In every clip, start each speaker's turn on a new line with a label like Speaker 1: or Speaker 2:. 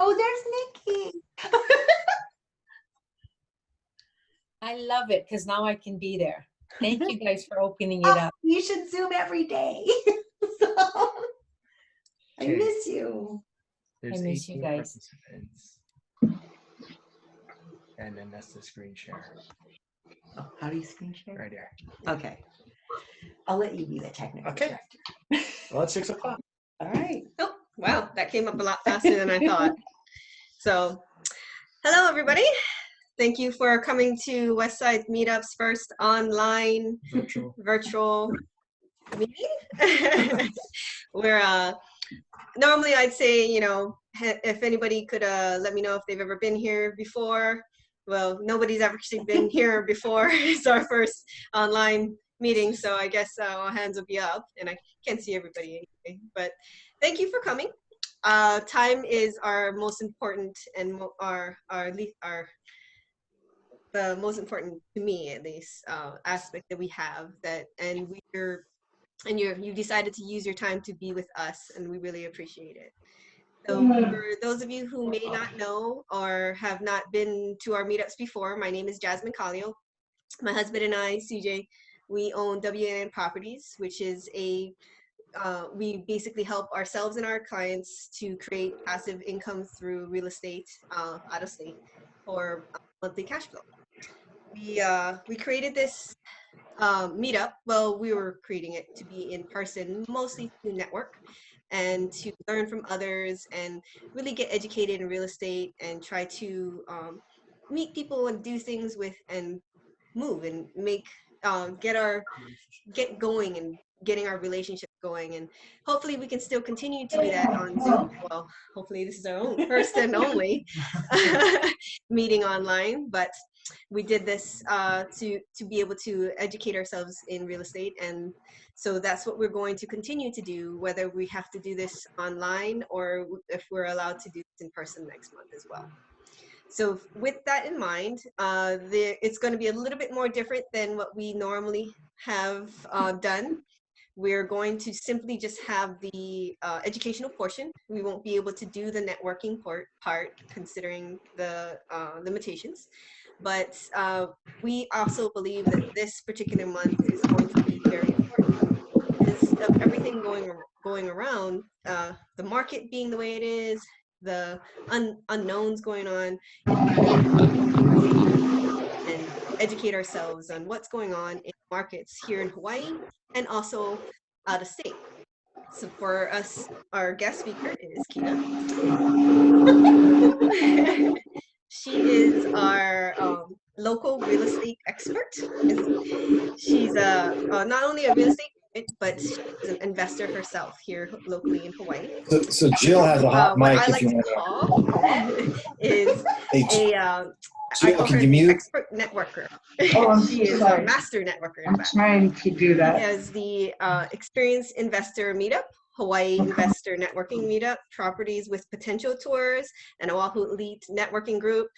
Speaker 1: Oh, there's Nikki.
Speaker 2: I love it because now I can be there. Thank you guys for opening it up.
Speaker 1: You should Zoom every day. So, I miss you.
Speaker 3: There's
Speaker 2: I miss you
Speaker 3: 18
Speaker 2: guys.
Speaker 3: participants. And then that's the screen share.
Speaker 1: Oh, how do you screen share?
Speaker 3: Right there.
Speaker 1: Okay. I'll let you be the technical
Speaker 3: Okay.
Speaker 1: director.
Speaker 3: Well, it's 6 o'clock.
Speaker 1: All right.
Speaker 4: Oh, wow, that came up a lot faster than I thought. So, hello everybody. Thank you for coming to Westside Meetup's first online virtual meeting. Where normally I'd say, you know, if anybody could let me know if they've ever been here before. Well, nobody's ever actually been here before. It's our first online meeting, so I guess our hands will be up, and I can't see everybody anyway. But thank you for coming. Time is our most important and the most important to me, at least, aspect that we have. You decided to use your time to be with us, and we really appreciate it. So for those of you who may not know or have not been to our meetups before, my name is Jasmine Calio. My husband and I, CJ, we own WNN Properties, which is we basically help ourselves and our clients to create passive income through real estate out of state for monthly cash flow. We created this meetup. Well, we were creating it to be in person, mostly to network and to learn from others and really get educated in real estate and try to meet people and do things with and move and make get going and getting our relationship going. And hopefully we can still continue to do that on Zoom. Well, hopefully this is our own first and only meeting online, but we did this to be able to educate ourselves in real estate. And so that's what we're going to continue to do, whether we have to do this online or if we're allowed to do this in person next month as well. So with that in mind, it's going to be a little bit more different than what we normally have done. We're going to simply just have the educational portion. We won't be able to do the networking part considering the limitations. But we also believe that this particular month is going to be very important because of everything going around, the market being the way it is, the unknowns going on, and educate ourselves on what's going on in markets here in Hawaii and also out of state. So for us, our guest speaker is Kina. She is our local real estate expert. She's not only a real estate, but she's an investor herself here locally in Hawaii.
Speaker 5: So Jill has a hot mic.
Speaker 4: What I like to call is I call her the expert networker.
Speaker 1: Oh,
Speaker 4: she is a master networker.
Speaker 1: I'm trying to do that.
Speaker 4: She has the Experienced Investor Meetup, Hawaii Investor Networking Meetup, Properties with Potential Tours, and Oahu Elite Networking Group.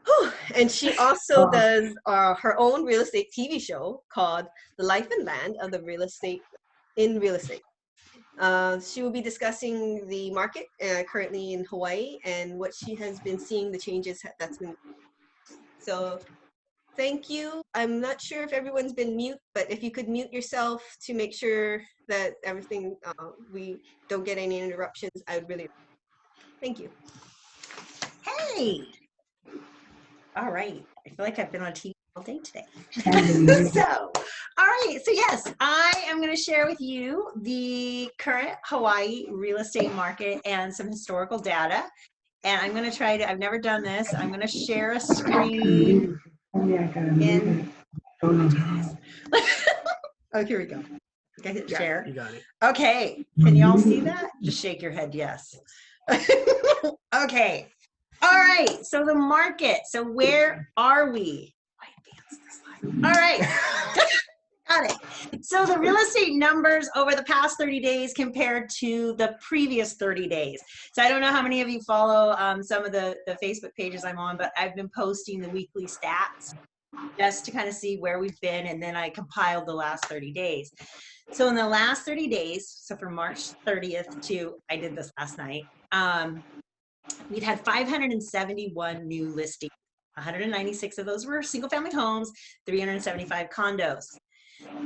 Speaker 4: Whew. And she also does her own real estate TV show called The Life and Land of the Real Estate in Real Estate. She will be discussing the market currently in Hawaii and what she has been seeing, the changes that's been. So thank you. I'm not sure if everyone's been mute, but if you could mute yourself to make sure that everything, we don't get any interruptions, I would really, thank you.
Speaker 1: Hey. All right. I feel like I've been on TV all day today. All right. So yes, I am going to share with you the current Hawaii real estate market and some historical data. And I'm going to try to, I've never done this. I'm going to share a screen. Oh, here we go. I hit share.
Speaker 3: You got it.
Speaker 1: Okay. Can you all see that? Just shake your head yes. Okay. All right. So the market. So where are we? I advanced the slide. All right. Got it. So the real estate numbers over the past 30 days compared to the previous 30 days. So I don't know how many of you follow some of the Facebook pages I'm on, but I've been posting the weekly stats just to kind of see where we've been, and then I compiled the last 30 days. So in the last 30 days, so from March 30th to, I did this last night, we'd had 571 new listings. 196 of those were single family homes, 375 condos.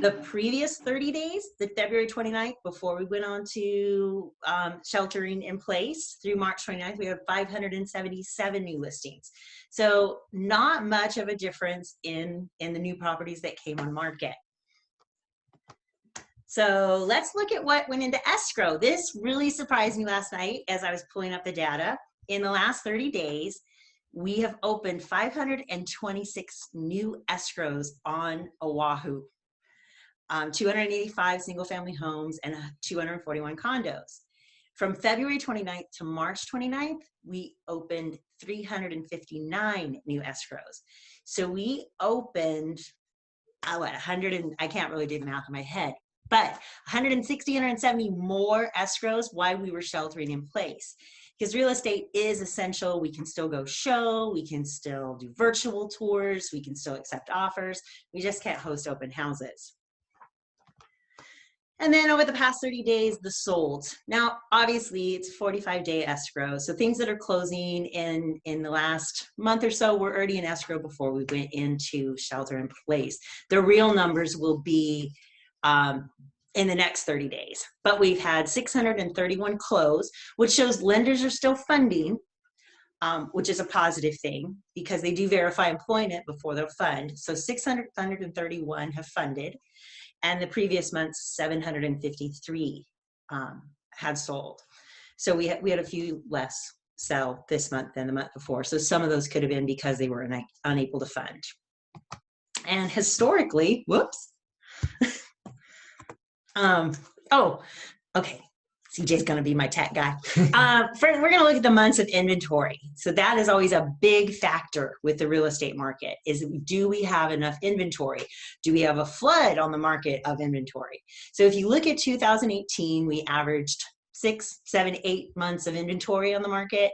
Speaker 1: The previous 30 days, the February 29th, before we went on to sheltering in place through March 29th, we have 577 new listings. So not much of a difference in the new properties that came on market. So let's look at what went into escrow. This really surprised me last night as I was pulling up the data. In the last 30 days, we have opened 526 new escrows on Oahu. 285 single-family homes and 241 condos. From February 29th to March 29th, we opened 359 new escrows. So we opened, what, 100 and, I can't really do the math in my head, but 160, 170 more escrows while we were sheltering in place. Because real estate is essential. We can still go show, we can still do virtual tours, we can still accept offers. We just can't host open houses. And then over the past 30 days, the sold. Now, obviously, it's 45-day escrow. So things that are closing in the last month or so were already in escrow before we went into shelter in place. The real numbers will be in the next 30 days. But we've had 631 close, which shows lenders are still funding, which is a positive thing because they do verify employment before they'll fund. So 631 have funded. And the previous month, 753 had sold. So we had a few less sell this month than the month before. So some of those could have been because they were unable to fund. And historically, whoops. Oh, okay. CJ's going to be my tech guy. We're going to look at the months of inventory. So that is always a big factor with the real estate market is, do we have enough inventory? Do we have a flood on the market of inventory? So if you look at 2018, we averaged 6, 7, 8 months of inventory on the market.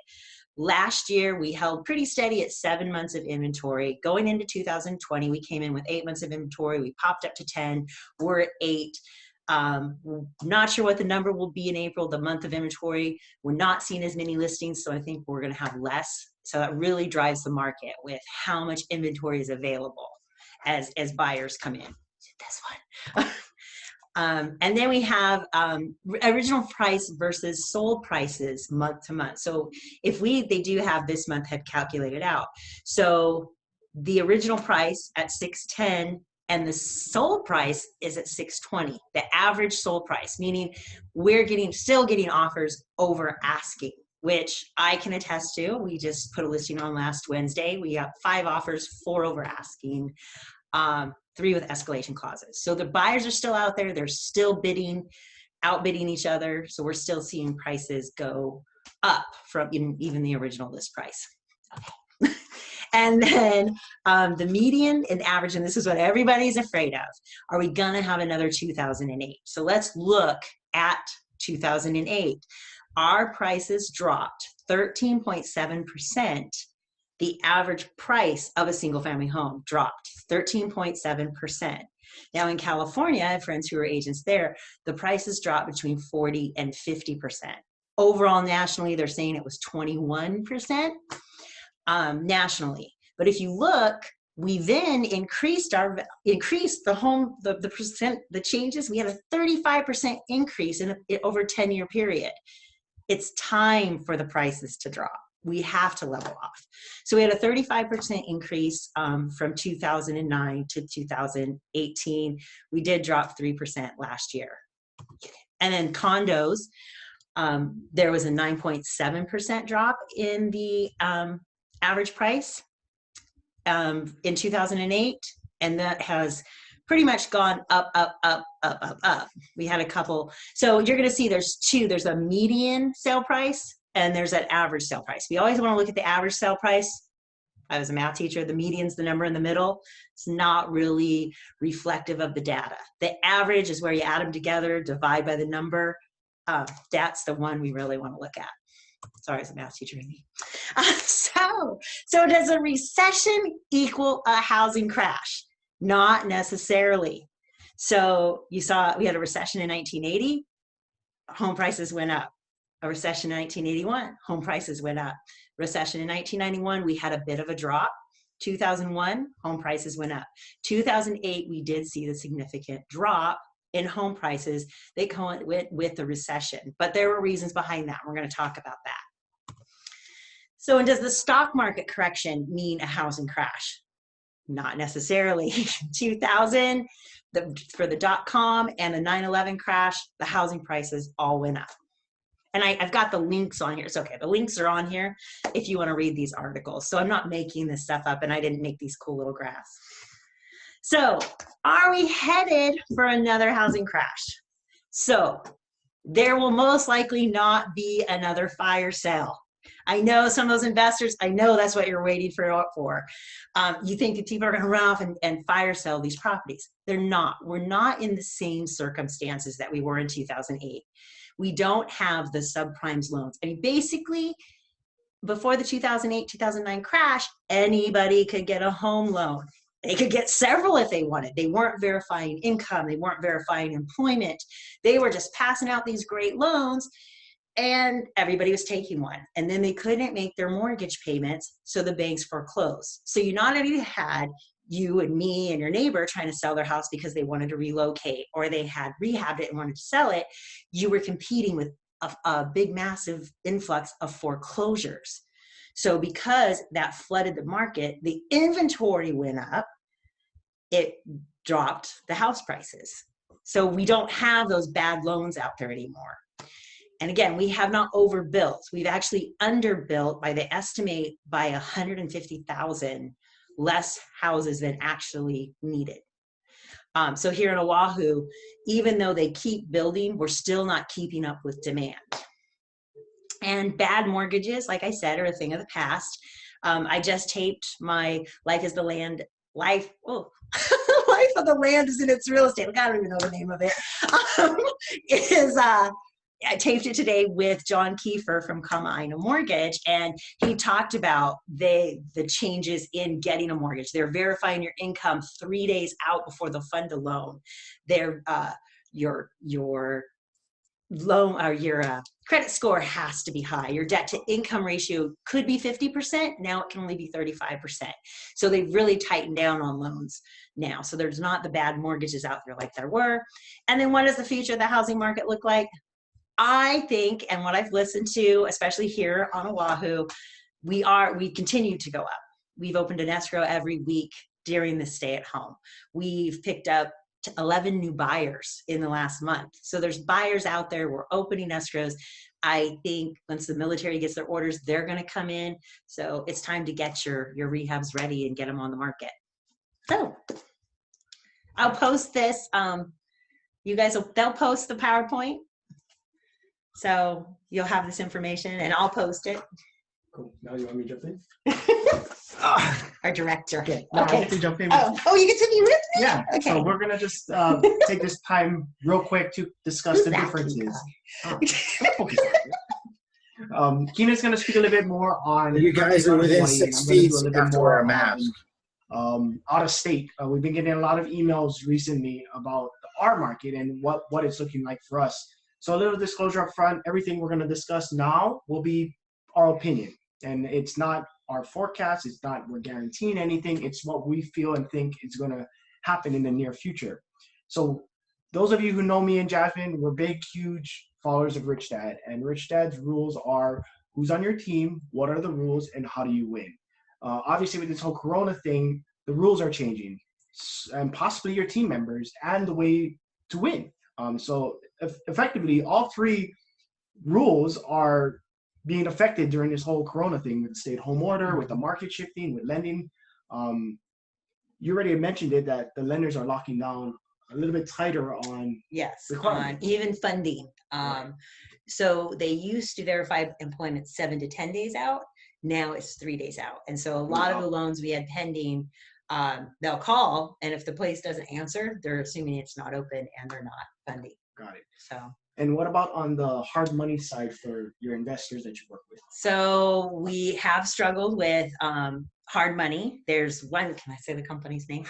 Speaker 1: Last year, we held pretty steady at 7 months of inventory. Going into 2020, we came in with 8 months of inventory. We popped up to 10. We're at 8. Not sure what the number will be in April, the month of inventory. We're not seeing as many listings, so I think we're going to have less. So that really drives the market with how much inventory is available as buyers come in. This one. And then we have original price versus sold prices month to month. So if they do have this month had calculated out. So the original price at 610 and the sold price is at 620, the average sold price, meaning we're still getting offers over asking, which I can attest to. We just put a listing on last Wednesday. We got 5 offers, 4 over asking, 3 with escalation clauses. So the buyers are still out there. They're still outbidding each other. So we're still seeing prices go up from even the original list price. Okay. And then the median and average, and this is what everybody's afraid of. Are we going to have another 2008? So let's look at 2008. Our prices dropped 13.7%. The average price of a single family home dropped 13.7%. Now in California, I have friends who are agents there, the prices dropped between 40 and 50%. Overall, nationally, they're saying it was 21%. Nationally. But if you look, we then increased the changes. We had a 35% increase in over a 10-year period. It's time for the prices to drop. We have to level off. So we had a 35% increase from 2009 to 2018. We did drop 3% last year. And then condos, there was a 9.7% drop in the average price in 2008, and that has pretty much gone up, up, up, up, up, up. We had a couple. So you're going to see there's 2. There's a median sale price and there's an average sale price. We always want to look at the average sale price. I was a math teacher. The median's the number in the middle. It's not really reflective of the data. The average is where you add them together, divide by the number. That's the one we really want to look at. Sorry, as a math teacher in me. So does a recession equal a housing crash? Not necessarily. So you saw we had a recession in 1980. Home prices went up. A recession in 1981, home prices went up. Recession in 1991, we had a bit of a drop. 2001, home prices went up. 2008, we did see the significant drop in home prices. They went with the recession, but there were reasons behind that. We're going to talk about that. So, and does the stock market correction mean a housing crash? Not necessarily. 2000, for the dot-com and the 9/11 crash, the housing prices all went up. And I've got the links on here. It's okay. The links are on here if you want to read these articles. So I'm not making this stuff up, and I didn't make these cool little graphs. So are we headed for another housing crash? So there will most likely not be another fire sale. I know some of those investors, I know that's what you're waiting for. You think that people are going to run off and fire sell these properties. They're not. We're not in the same circumstances that we were in 2008. We don't have the subprime loans. I mean, basically, before the 2008, 2009 crash, anybody could get a home loan. They could get several if they wanted. They weren't verifying income. They weren't verifying employment. They were just passing out these great loans, and everybody was taking one. And then they couldn't make their mortgage payments, so the banks foreclosed. So you not only had you and me and your neighbor trying to sell their house because they wanted to relocate, or they had rehabbed it and wanted to sell it, you were competing with a big, massive influx of foreclosures. So because that flooded the market, the inventory went up, it dropped the house prices. So we don't have those bad loans out there anymore. And again, we have not overbuilt. We've actually underbuilt by the estimate by 150,000 less houses than actually needed. So here in Oahu, even though they keep building, we're still not keeping up with demand. And bad mortgages, like I said, are a thing of the past. I just taped my Life of the Land is in its real estate. I don't even know the name of it. I taped it today with John Kiefer from Kapolei Mortgage, and he talked about the changes in getting a mortgage. They're verifying your income 3 days out before they'll fund a loan. They're your loan or your credit score has to be high. Your debt to income ratio could be 50%. Now it can only be 35%. So they've really tightened down on loans now. So there's not the bad mortgages out there like there were. And then what does the future of the housing market look like? I think, and what I've listened to, especially here on Oahu, we continue to go up. We've opened an escrow every week during the stay at home. We've picked up 11 new buyers in the last month. So there's buyers out there. We're opening escrows. I think once the military gets their orders, they're going to come in. So it's time to get your rehabs ready and get them on the market. So I'll post this. You guys, they'll post the PowerPoint. So you'll have this information, and I'll post it.
Speaker 3: Cool. Now you want me to jump in?
Speaker 1: Our director.
Speaker 3: Okay. Now I get to jump in.
Speaker 1: Oh, you get to be with me?
Speaker 3: Yeah.
Speaker 1: Okay.
Speaker 3: So we're gonna just take this time real quick to discuss
Speaker 1: Who's
Speaker 3: the
Speaker 1: that
Speaker 3: differences. Keenan's gonna speak a little bit more on.
Speaker 5: You guys are within 6 feet, so you have to wear a mask.
Speaker 3: Out of state. We've been getting a lot of emails recently about our market and what it's looking like for us. So a little disclosure up front, everything we're going to discuss now will be our opinion. And it's not our forecast. It's not we're guaranteeing anything. It's what we feel and think is going to happen in the near future. So those of you who know me and Jasmine, we're big, huge followers of Rich Dad. And Rich Dad's rules are who's on your team, what are the rules, and how do you win? Obviously, with this whole Corona thing, the rules are changing. And possibly your team members and the way to win. So effectively, all three rules are being affected during this whole Corona thing with the stay-at-home order, with the market shifting, with lending. You already mentioned it that the lenders are locking down a little bit tighter on
Speaker 1: on even funding. So they used to verify employment 7 to 10 days out. Now it's 3 days out. And so a lot of the loans we had pending, they'll call, and if the place doesn't answer, they're assuming it's not open and they're not funding.
Speaker 3: Got it.
Speaker 1: So.
Speaker 3: And what about on the hard money side for your investors that you work with?
Speaker 1: So we have struggled with hard money. There's one, can I say the company's name?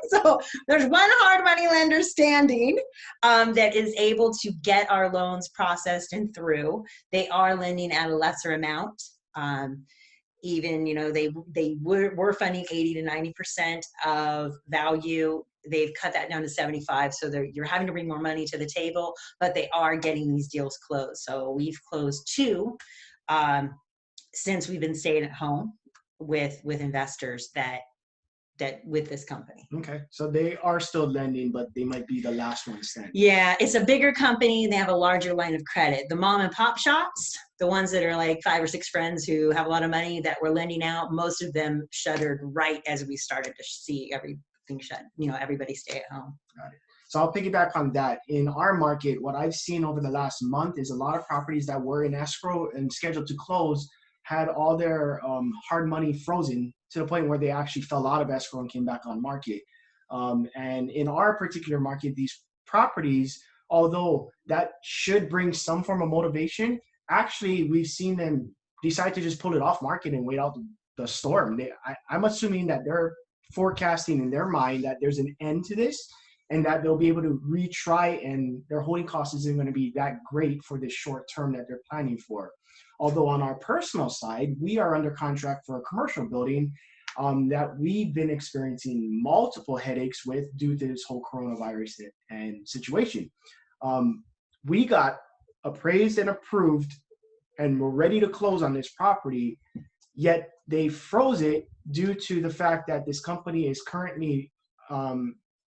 Speaker 1: So there's one hard money lender standing that is able to get our loans processed and through. They are lending at a lesser amount. Even, you know, they were funding 80 to 90% of value. They've cut that down to 75. So you're having to bring more money to the table, but they are getting these deals closed. So we've closed 2 since we've been staying at home with investors that with this company.
Speaker 3: Okay, so they are still lending, but they might be the last one standing.
Speaker 1: Yeah, it's a bigger company. They have a larger line of credit. The mom and pop shops, the ones that are like 5 or 6 friends who have a lot of money that were lending out, most of them shuttered right as we started to see everything shut, you know, everybody stay at home.
Speaker 3: Got it. So I'll piggyback on that. In our market, what I've seen over the last month is a lot of properties that were in escrow and scheduled to close had all their hard money frozen to the point where they actually fell out of escrow and came back on market. And in our particular market, these properties, although that should bring some form of motivation, actually we've seen them decide to just pull it off market and wait out the storm. I'm assuming that they're forecasting in their mind that there's an end to this and that they'll be able to retry, and their holding cost isn't going to be that great for this short term that they're planning for. Although on our personal side, we are under contract for a commercial building that we've been experiencing multiple headaches with due to this whole coronavirus and situation. We got appraised and approved and we're ready to close on this property, yet they froze it due to the fact that this company is currently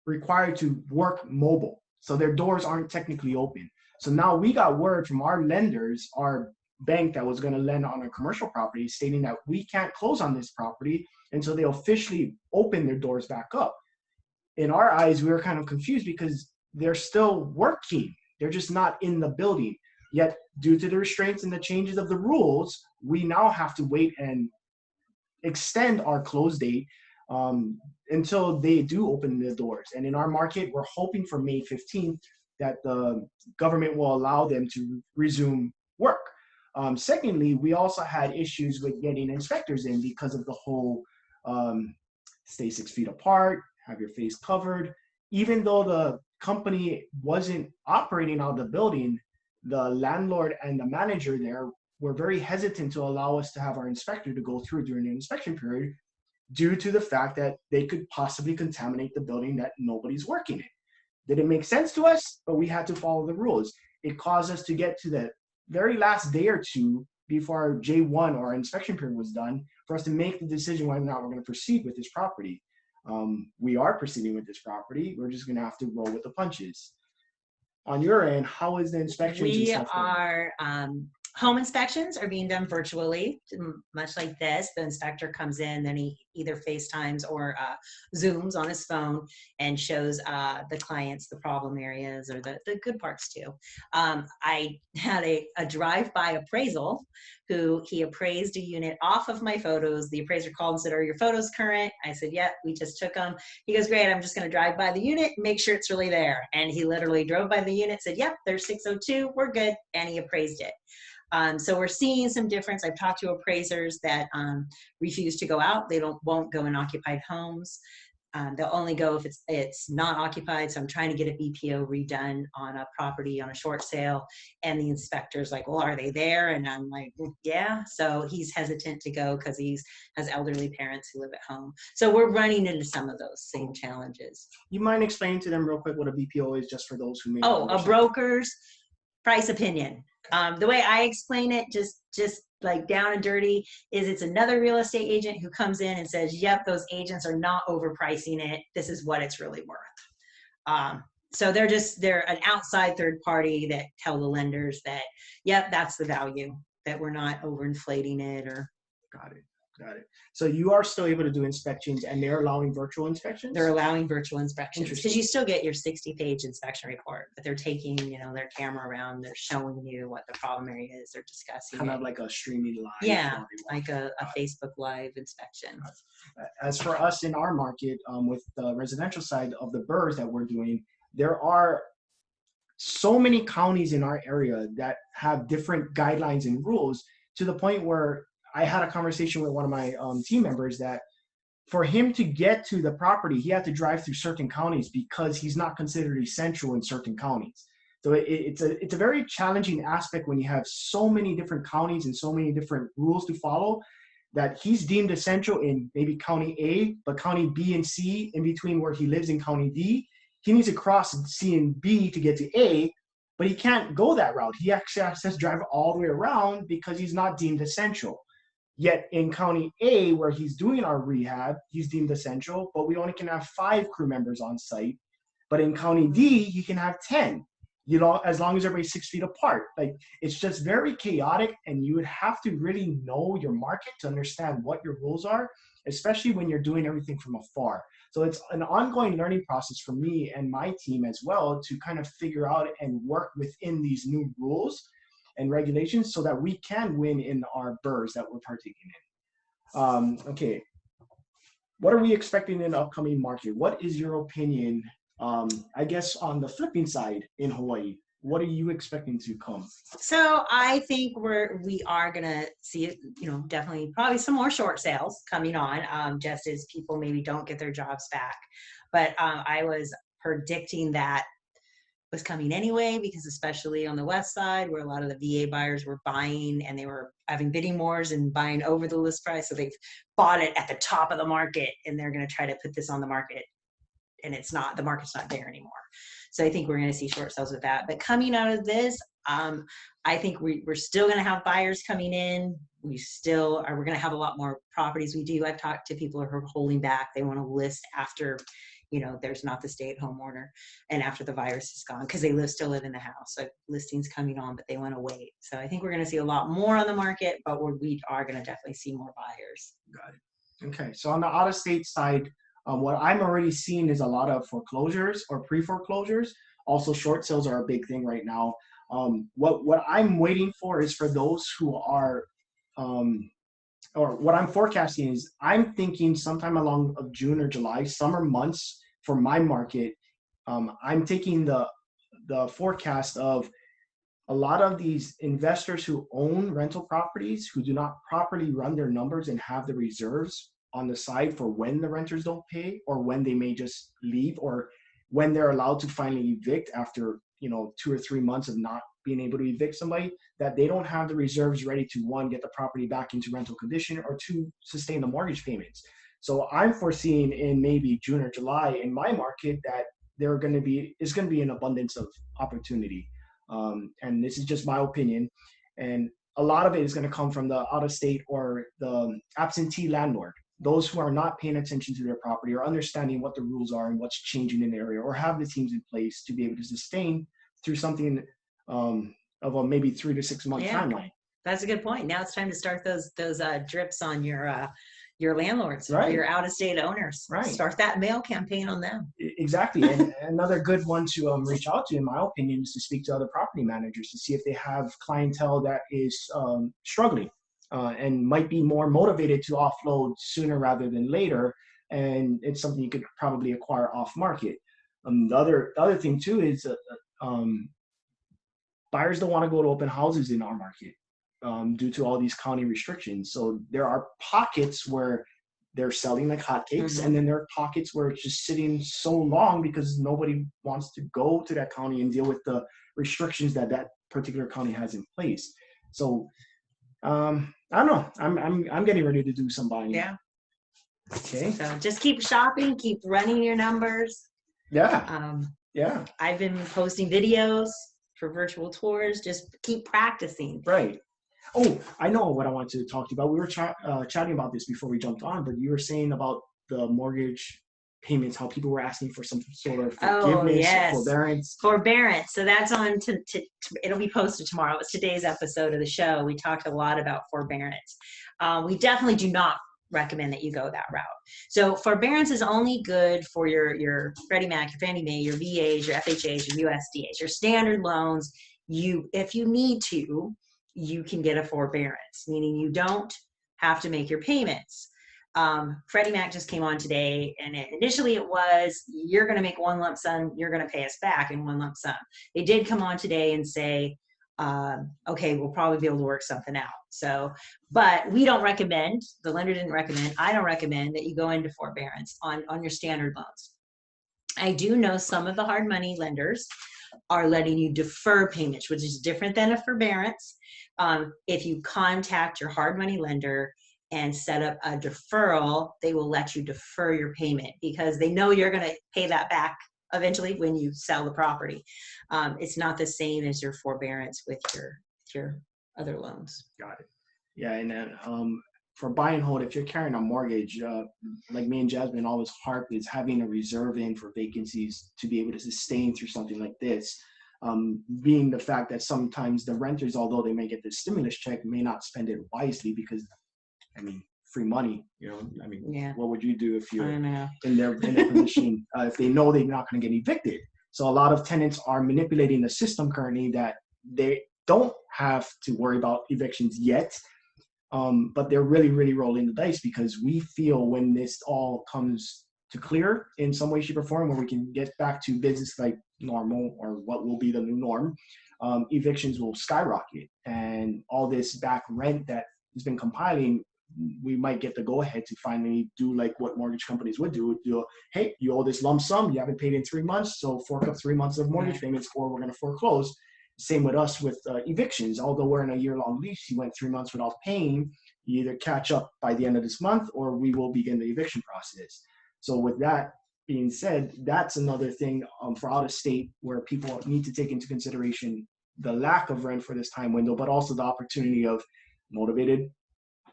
Speaker 3: required to work mobile. So their doors aren't technically open. So now we got word from our lenders, our bank that was going to lend on a commercial property, stating that we can't close on this property until they officially open their doors back up. In our eyes, we were kind of confused because they're still working. They're just not in the building. Yet, due to the restraints and the changes of the rules, we now have to wait and extend our close date until they do open the doors. And in our market, we're hoping for May 15th that the government will allow them to resume work. Secondly, we also had issues with getting inspectors in because of the whole stay 6 feet apart, have your face covered. Even though the company wasn't operating out of the building, the landlord and the manager there were very hesitant to allow us to have our inspector to go through during the inspection period due to the fact that they could possibly contaminate the building that nobody's working in. Didn't make sense to us, but we had to follow the rules. It caused us to get to the very last day or two before our J1 or our inspection period was done for us to make the decision whether or not we're going to proceed with this property. We are proceeding with this property. We're just going to have to roll with the punches. On your end, how is the inspections?
Speaker 1: We are, home inspections are being done virtually, much like this. The inspector comes in, then he either FaceTimes or Zooms on his phone and shows the clients the problem areas or the good parts too. I had a drive-by appraisal who he appraised a unit off of my photos. The appraiser called and said, "Are your photos current?" I said, "Yep, we just took them." He goes, "Great, I'm just going to drive by the unit, make sure it's really there." And he literally drove by the unit, said, "Yep, there's 602, we're good," and he appraised it. So we're seeing some difference. I've talked to appraisers that refuse to go out. They won't go in occupied homes. They'll only go if it's not occupied. So I'm trying to get a BPO redone on a property on a short sale. And the inspector's like, "Well, are they there?" And I'm like, "Yeah." So he's hesitant to go because he has elderly parents who live at home. So we're running into some of those same challenges.
Speaker 3: You mind explaining to them real quick what a BPO is, just for those who may
Speaker 1: not understand? A broker's price opinion. The way I explain it, just like down and dirty, is it's another real estate agent who comes in and says, "Yep, those agents are not overpricing it. This is what it's really worth." So they're an outside third party that tell the lenders that, "Yep, that's the value, that we're not overinflating it." Or
Speaker 3: Got it. So you are still able to do inspections, and they're allowing virtual inspections?
Speaker 1: They're allowing virtual inspections because you still get your 60-page inspection report, but they're taking, their camera around, they're showing you what the problem area is, they're discussing
Speaker 3: kind of like a streaming live.
Speaker 1: Yeah, like a Facebook Live inspection.
Speaker 3: As for us in our market, with the residential side of the burrs that we're doing, there are so many counties in our area that have different guidelines and rules to the point where I had a conversation with one of my team members that for him to get to the property, he had to drive through certain counties because he's not considered essential in certain counties. So it's a very challenging aspect when you have so many different counties and so many different rules to follow, that he's deemed essential in maybe county A, but county B and C in between where he lives in county D, he needs to cross C and B to get to A, but he can't go that route. He actually has to drive all the way around because he's not deemed essential. Yet in county A, where he's doing our rehab, he's deemed essential, but we only can have 5 crew members on site. But in county D, you can have 10, as long as everybody's 6 feet apart. Like, it's just very chaotic, and you would have to really know your market to understand what your rules are, especially when you're doing everything from afar. So it's an ongoing learning process for me and my team as well to kind of figure out and work within these new rules and regulations so that we can win in our burrs that we're partaking in. Okay, what are we expecting in the upcoming market? What is your opinion, I guess, on the flipping side in Hawaii? What are you expecting to come?
Speaker 1: So I think we are gonna see, definitely probably some more short sales coming on, just as people maybe don't get their jobs back. But I was predicting that was coming anyway, because especially on the west side where a lot of the VA buyers were buying and they were having bidding wars and buying over the list price. So they've bought it at the top of the market and they're going to try to put this on the market, and the market's not there anymore. So I think we're going to see short sales with that. But coming out of this, I think we're still going to have buyers coming in. We're going to have a lot more properties. I've talked to people who are holding back. They want to list after, there's not the stay-at-home order and after the virus is gone, because they still live in the house. So listings coming on, but they want to wait. So I think we're going to see a lot more on the market, but we are going to definitely see more buyers. Got
Speaker 3: it. Okay. So on the out-of-state side, what I'm already seeing is a lot of foreclosures or pre-foreclosures. Also, short sales are a big thing right now. What I'm waiting for is for those who are, or what I'm forecasting is I'm thinking sometime along of June or July, summer months for my market. I'm taking the forecast of a lot of these investors who own rental properties who do not properly run their numbers and have the reserves on the side for when the renters don't pay, or when they may just leave, or when they're allowed to finally evict after 2 or 3 months of not being able to evict somebody, that they don't have the reserves ready to, 1, get the property back into rental condition, or 2, sustain the mortgage payments. So I'm foreseeing in maybe June or July in my market that is going to be an abundance of opportunity. And this is just my opinion. And a lot of it is going to come from the out-of-state or the absentee landlord. Those who are not paying attention to their property or understanding what the rules are and what's changing in the area, or have the teams in place to be able to sustain through something of a maybe 3 to 6 month timeline.
Speaker 1: That's a good point. Now it's time to start those drips on your landlords,
Speaker 3: right,
Speaker 1: your out-of-state owners.
Speaker 3: Right.
Speaker 1: Start that mail campaign on them.
Speaker 3: Exactly. And another good one to reach out to, in my opinion, is to speak to other property managers to see if they have clientele that is struggling. And might be more motivated to offload sooner rather than later, and it's something you could probably acquire off market. The other thing too is buyers don't want to go to open houses in our market due to all these county restrictions. So there are pockets where they're selling like hotcakes, and then there are pockets where it's just sitting so long because nobody wants to go to that county and deal with the restrictions that particular county has in place. So I don't know. I'm getting ready to do some buying.
Speaker 1: Yeah.
Speaker 3: Okay.
Speaker 1: So just keep shopping, keep running your numbers.
Speaker 3: Yeah. Yeah.
Speaker 1: I've been posting videos for virtual tours. Just keep practicing.
Speaker 3: Right. Oh, I know what I wanted to talk to you about. We were chatting about this before we jumped on, but you were saying about the mortgage payments, how people were asking for some sort of forgiveness,
Speaker 1: forbearance. So that's on it'll be posted tomorrow. It's today's episode of the show. We talked a lot about forbearance. We definitely do not recommend that you go that route. So forbearance is only good for your Freddie Mac, your Fannie Mae, your VAs, your FHAs, your USDAs, your standard loans. If you need to, you can get a forbearance, meaning you don't have to make your payments. Freddie Mac just came on today, and initially it was, you're going to make one lump sum, you're going to pay us back in one lump sum. They did come on today and say, okay, we'll probably be able to work something out. So, but we don't recommend, the lender didn't recommend, I don't recommend that you go into forbearance on your standard loans. I do know some of the hard money lenders are letting you defer payments, which is different than a forbearance. If you contact your hard money lender and set up a deferral, they will let you defer your payment because they know you're going to pay that back eventually when you sell the property. It's not the same as your forbearance with your other loans.
Speaker 3: Got it. Yeah, and then for buy and hold, if you're carrying a mortgage, like me and Jasmine always harp is having a reserve in for vacancies to be able to sustain through something like this. Being the fact that sometimes the renters, although they may get the stimulus check, may not spend it wisely because, I mean, free money, I mean,
Speaker 1: Yeah.
Speaker 3: What would you do if you're
Speaker 1: I know.
Speaker 3: in their position if they know they're not going to get evicted? So a lot of tenants are manipulating the system currently that they don't have to worry about evictions yet, but they're really, really rolling the dice because we feel when this all comes to clear in some way, shape, or form, where we can get back to business like normal or what will be the new norm, evictions will skyrocket, and all this back rent that has been compiling, we might get the go ahead to finally do like what mortgage companies would do. Hey, you owe this lump sum, you haven't paid in 3 months, so fork up 3 months of mortgage payments or we're going to foreclose. Same with us with evictions. Although we're in a year-long lease, you went 3 months without paying, you either catch up by the end of this month or we will begin the eviction process. So with that being said, that's another thing for out of state where people need to take into consideration the lack of rent for this time window, but also the opportunity of motivated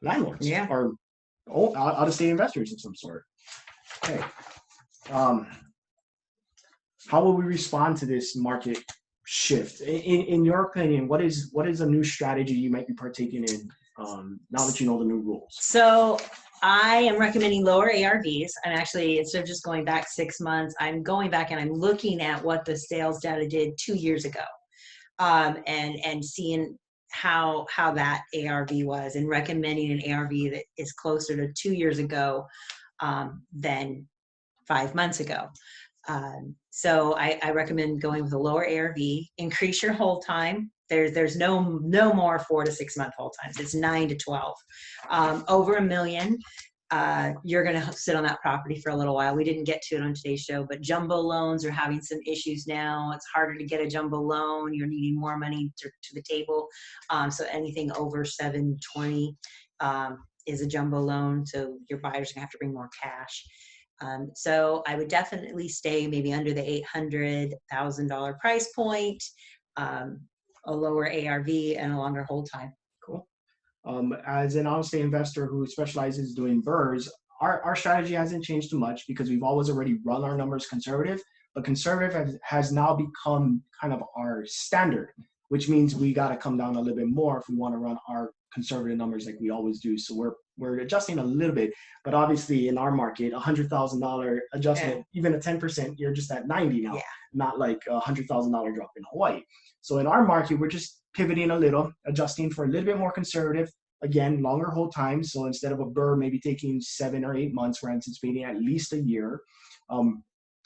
Speaker 3: landlords or out of state investors of some sort. Okay. How will we respond to this market shift? In your opinion, what is a new strategy you might be partaking in now that you know the new rules?
Speaker 1: So I am recommending lower ARVs. I'm actually, instead of just going back 6 months, I'm going back and I'm looking at what the sales data did 2 years ago, and seeing how that ARV was, and recommending an ARV that is closer to 2 years ago than 5 months ago. So I recommend going with a lower ARV. Increase your hold time. There's no more 4 to 6 month hold times. It's 9 to 12. Over $1 million, you're going to sit on that property for a little while. We didn't get to it on today's show, but jumbo loans are having some issues now. It's harder to get a jumbo loan. You're needing more money to the table. So anything over 720 is a jumbo loan. So your buyers are going to have to bring more cash. So I would definitely stay maybe under the $800,000 price point, a lower ARV, and a longer hold time.
Speaker 3: Cool. As an out-of-state investor who specializes doing BRRRRs, our strategy hasn't changed too much because we've always already run our numbers conservative, but conservative has now become kind of our standard, which means we got to come down a little bit more if we want to run our conservative numbers like we always do. So we're adjusting a little bit, but obviously in our market, $100,000 adjustment, even a 10%, you're just at 90 now, not like a $100,000 drop in Hawaii. So in our market, we're just pivoting a little, adjusting for a little bit more conservative, again, longer hold time. So instead of a BRRRR maybe taking 7 or 8 months, we're anticipating at least a year.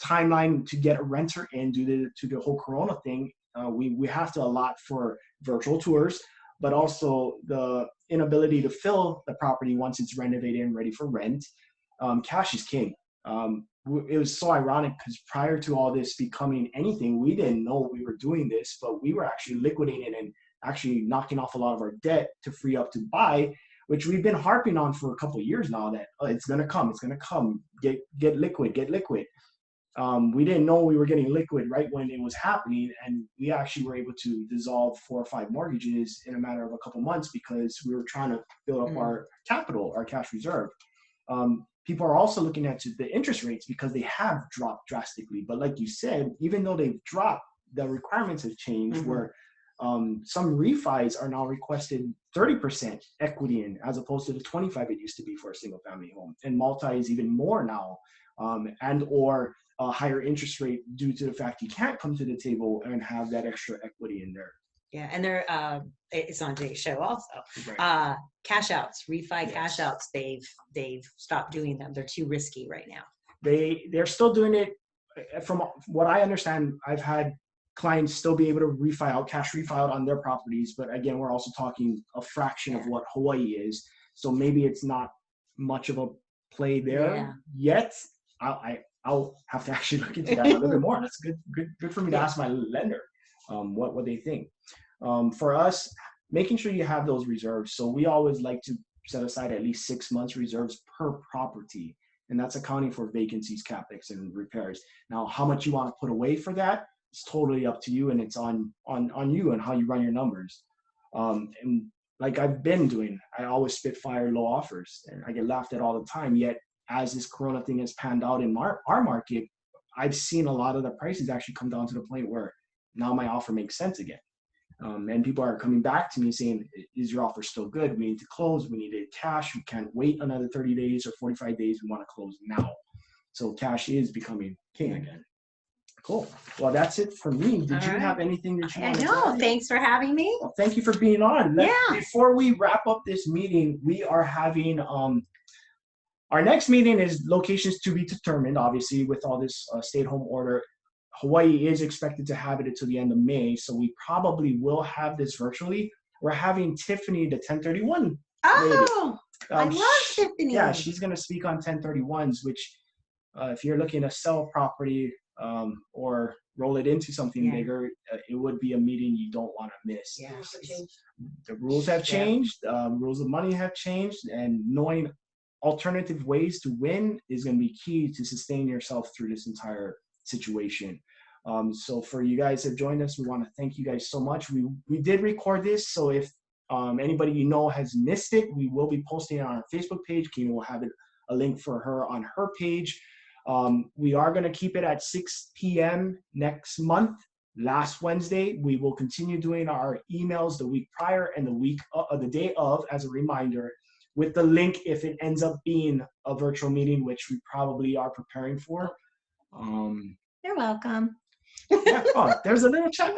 Speaker 3: Timeline to get a renter in due to the whole Corona thing, we have to allot for virtual tours, but also the inability to fill the property once it's renovated and ready for rent. Cash is king. It was so ironic because prior to all this becoming anything, we didn't know we were doing this, but we were actually liquidating and actually knocking off a lot of our debt to free up to buy, which we've been harping on for a couple of years now that it's going to come, get liquid. We didn't know we were getting liquid right when it was happening, and we actually were able to dissolve 4 or 5 mortgages in a matter of a couple months because we were trying to build up our capital, our cash reserve. People are also looking at the interest rates because they have dropped drastically. But like you said, even though they've dropped, the requirements have changed where some refis are now requested 30% equity in as opposed to the 25 it used to be for a single family home. And multi is even more now, and or a higher interest rate due to the fact you can't come to the table and have that extra equity in there.
Speaker 1: Yeah, and they're it's on today's show also.
Speaker 3: Right.
Speaker 1: Cash outs, refi cash outs, they've stopped doing them. They're too risky right now.
Speaker 3: They're still doing it. From what I understand, I've had clients still be able to refile, cash refile on their properties. But again, we're also talking a fraction of what Hawaii is. So maybe it's not much of a play there yet. I'll have to actually look into that a little bit more. That's good for me to ask my lender what they think. For us, making sure you have those reserves. So we always like to set aside at least 6 months reserves per property. And that's accounting for vacancies, capex, and repairs. Now, how much you want to put away for that, it's totally up to you, and it's on you and how you run your numbers. And like I've been doing, I always spitfire low offers, and I get laughed at all the time. Yet, as this Corona thing has panned out in our market, I've seen a lot of the prices actually come down to the point where now my offer makes sense again. And people are coming back to me saying, is your offer still good? We need to close. We need it cash. We can't wait another 30 days or 45 days. We want to close now. So cash is becoming king again. Cool. Well, that's it for me. Did you have anything that you wanted to add?
Speaker 1: Thanks for having me.
Speaker 3: Well, thank you for being on. Before we wrap up this meeting, we are having our next meeting is locations to be determined, obviously, with all this stay-at-home order. Hawaii is expected to have it until the end of May, so we probably will have this virtually. We're having Tiffany, the 1031
Speaker 1: Oh,
Speaker 3: lady.
Speaker 1: I love Tiffany.
Speaker 3: Yeah, she's going to speak on 1031s, which if you're looking to sell property or roll it into something bigger, it would be a meeting you don't want to miss.
Speaker 1: Yeah.
Speaker 3: The rules have changed, rules of money have changed, and knowing alternative ways to win is going to be key to sustain yourself through this entire situation. So for you guys that have joined us, we want to thank you guys so much. We did record this, so if anybody you know has missed it, we will be posting it on our Facebook page. Kina will have a link for her on her page. We are going to keep it at 6 p.m. next month. Last Wednesday, we will continue doing our emails the week prior and the day of as a reminder, with the link if it ends up being a virtual meeting, which we probably are preparing for.
Speaker 1: You're welcome.
Speaker 3: There's a little chat.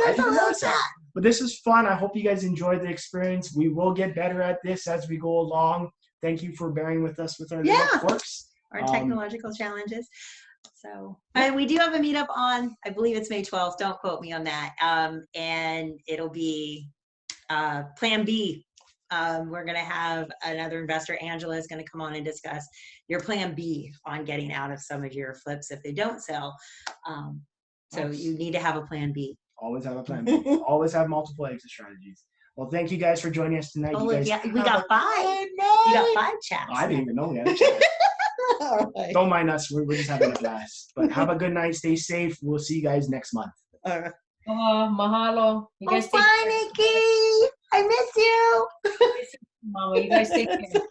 Speaker 3: But this is fun. I hope you guys enjoyed the experience. We will get better at this as we go along. Thank you for bearing with us with our little quirks.
Speaker 1: Our technological challenges. So, and we do have a meetup on, I believe it's May 12th. Don't quote me on that. And it'll be Plan B. We're going to have another investor, Angela, is going to come on and discuss your Plan B on getting out of some of your flips if they don't sell. So you need to have a Plan B.
Speaker 3: Always have a Plan B. Always have multiple exit strategies. Well, thank you guys for joining us tonight.
Speaker 1: Oh,
Speaker 3: you guys
Speaker 1: we got 5. You got 5 chats.
Speaker 3: I didn't even know we had a chat.
Speaker 1: All right.
Speaker 3: Don't mind us. We're just having a blast. But have a good night. Stay safe. We'll see you guys next month.
Speaker 1: All right.
Speaker 2: Mahalo. You guys take
Speaker 1: bye,
Speaker 2: care.
Speaker 1: Nikki. I miss you.
Speaker 2: Mama, you guys take care.